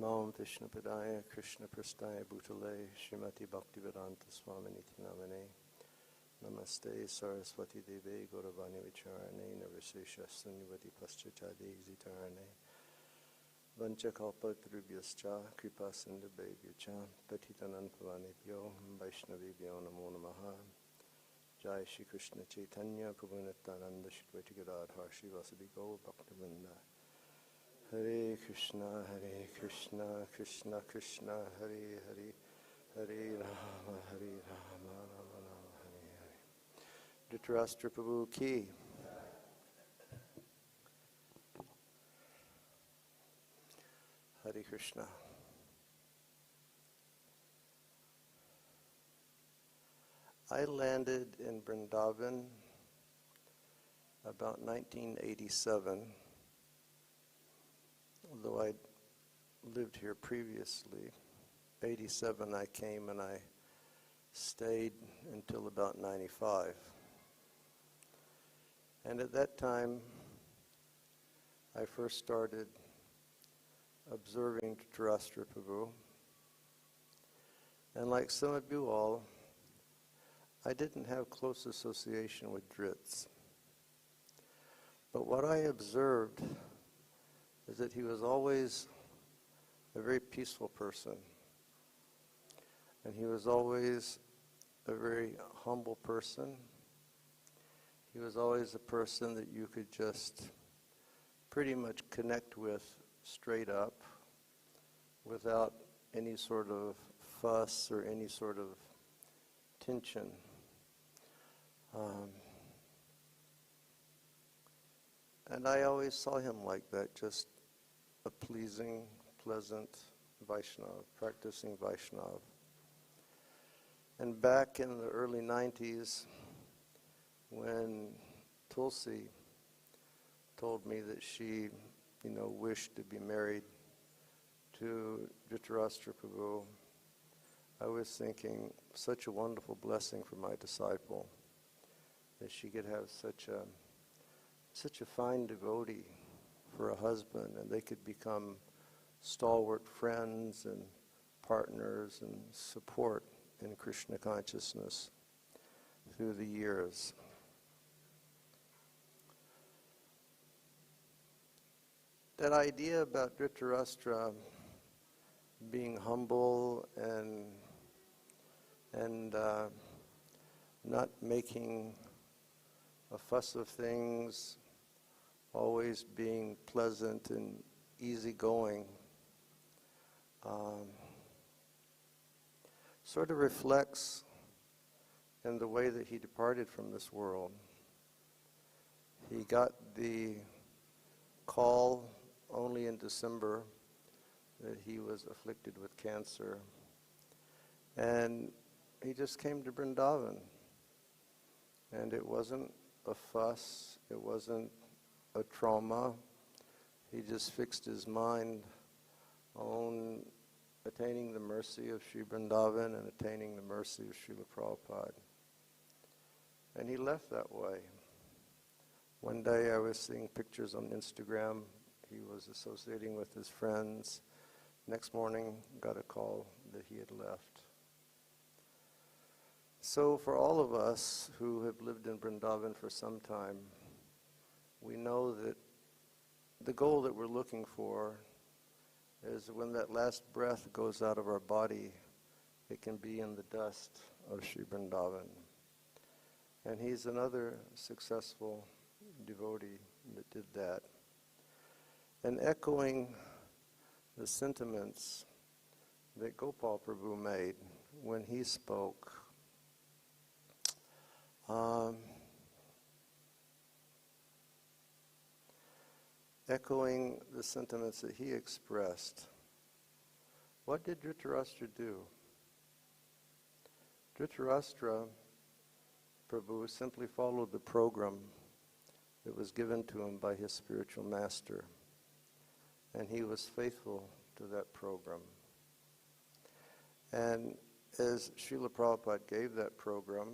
Namo Vishnu Padaya Krishna Prastaya Bhutale Srimati Bhaktivedanta Swami Niti Namane Namaste Saraswati Deve Gauravani Vicharane Navasesha Sunyavati Paschachadi Exitarane Vanchakalpa Drubhyascha Kripa Sindhabhevyacha Patitanam Pavanebhyo Vaishnavibhyo Namo Namaha Jai Shri Krishna Chaitanya Prabhu Nityananda Shri Advaita Gadadhar Shri Vasudhi Gaur Bhaktivinoda Hare Krishna Krishna Krishna Hare Hare Hare Rama Rama Hare Hare. Dhritarashtra Prabhu ki. Hare Krishna. I landed in Vrindavan about 1987, although I lived here previously. 87 I came and I stayed until about 95. And at that time, I first started observing Dhritarashtra Prabhu. And like some of you all, I didn't have close association with Dhrits. But what I observed is that he was always a very peaceful person. And he was always a very humble person. He was always a person that you could just pretty much connect with straight up without any sort of fuss or any sort of tension. And I always saw him like that, just a pleasing, pleasant Vaishnava, practicing Vaishnava. And back in the early 90s, when Tulsi told me that she, wished to be married to Dhritarashtra Prabhu, I was thinking, such a wonderful blessing for my disciple, that she could have such a fine devotee for a husband, and they could become stalwart friends and partners and support in Krishna consciousness through the years. That idea about Dhritarashtra being humble and not making a fuss of things, always being pleasant and easygoing, sort of reflects in the way that he departed from this world. He got the call only in December that he was afflicted with cancer, and he just came to Vrindavan, and it wasn't a fuss, it wasn't a trauma. He just fixed his mind on attaining the mercy of Sri Vrindavan and attaining the mercy of Srila Prabhupada. And he left that way. One day I was seeing pictures on Instagram. He was associating with his friends. Next morning, got a call that he had left. So for all of us who have lived in Vrindavan for some time, we know that the goal that we're looking for is when that last breath goes out of our body, it can be in the dust of Sri Vrindavan. And he's another successful devotee that did that. And echoing the sentiments that Gopal Prabhu made when he spoke, echoing the sentiments that he expressed, what did Dhritarashtra do? Dhritarashtra Prabhu simply followed the program that was given to him by his spiritual master, and he was faithful to that program. And as Srila Prabhupada gave that program,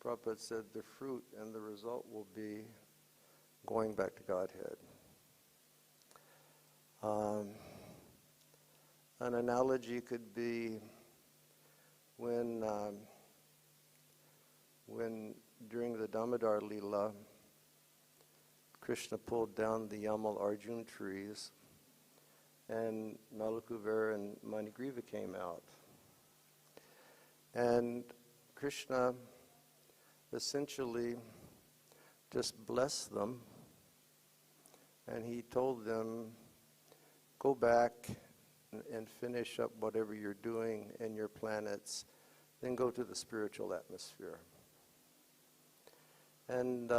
Prabhupada said the fruit and the result will be going back to Godhead. An analogy could be when during the Damodar Leela, Krishna pulled down the Yamal Arjun trees, and Malakuvara and Manigriva came out. And Krishna essentially just blessed them, and he told them, go back and finish up whatever you're doing in your planets, then go to the spiritual atmosphere. And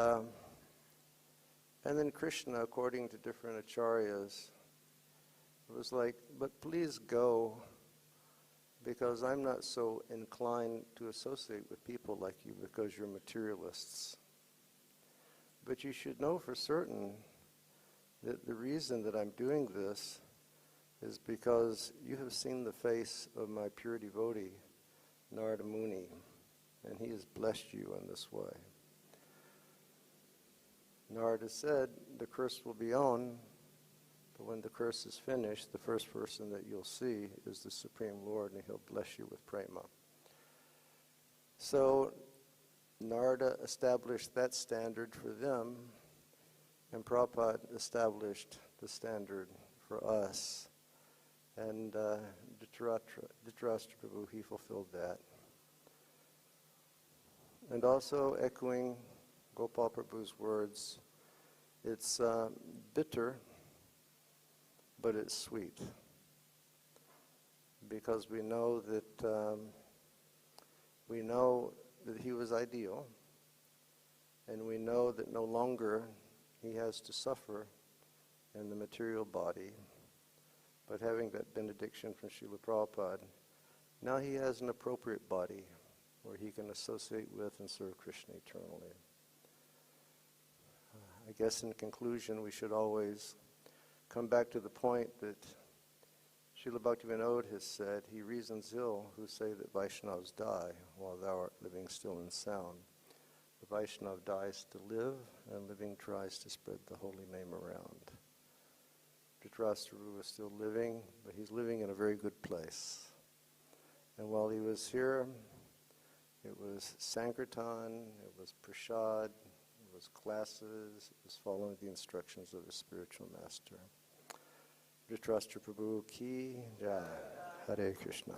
then Krishna, according to different acharyas, was like, but please go, because I'm not so inclined to associate with people like you because you're materialists. But you should know for certain that the reason that I'm doing this is because you have seen the face of my pure devotee, Narada Muni, and he has blessed you in this way. Narada said, the curse will be on, but when the curse is finished, the first person that you'll see is the Supreme Lord, and he'll bless you with prema. So Narada established that standard for them, and Prabhupada established the standard for us. And Dhritarashtra Prabhu, he fulfilled that. And also echoing Gopal Prabhu's words, it's bitter, but it's sweet. Because we know that he was ideal, and we know that no longer he has to suffer in the material body. But having that benediction from Srila Prabhupada, now he has an appropriate body where he can associate with and serve Krishna eternally. I guess in conclusion, we should always come back to the point that Srila Bhaktivinoda has said, he reasons ill who say that Vaishnavas die while thou art living still and sound. The Vaishnav dies to live, and living tries to spread the holy name around. Dhritarashtra was still living, but he's living in a very good place. And while he was here, it was Sankirtan, it was Prashad, it was classes, it was following the instructions of his spiritual master. Dhritarashtra Prabhu ki jai. Hare Krishna.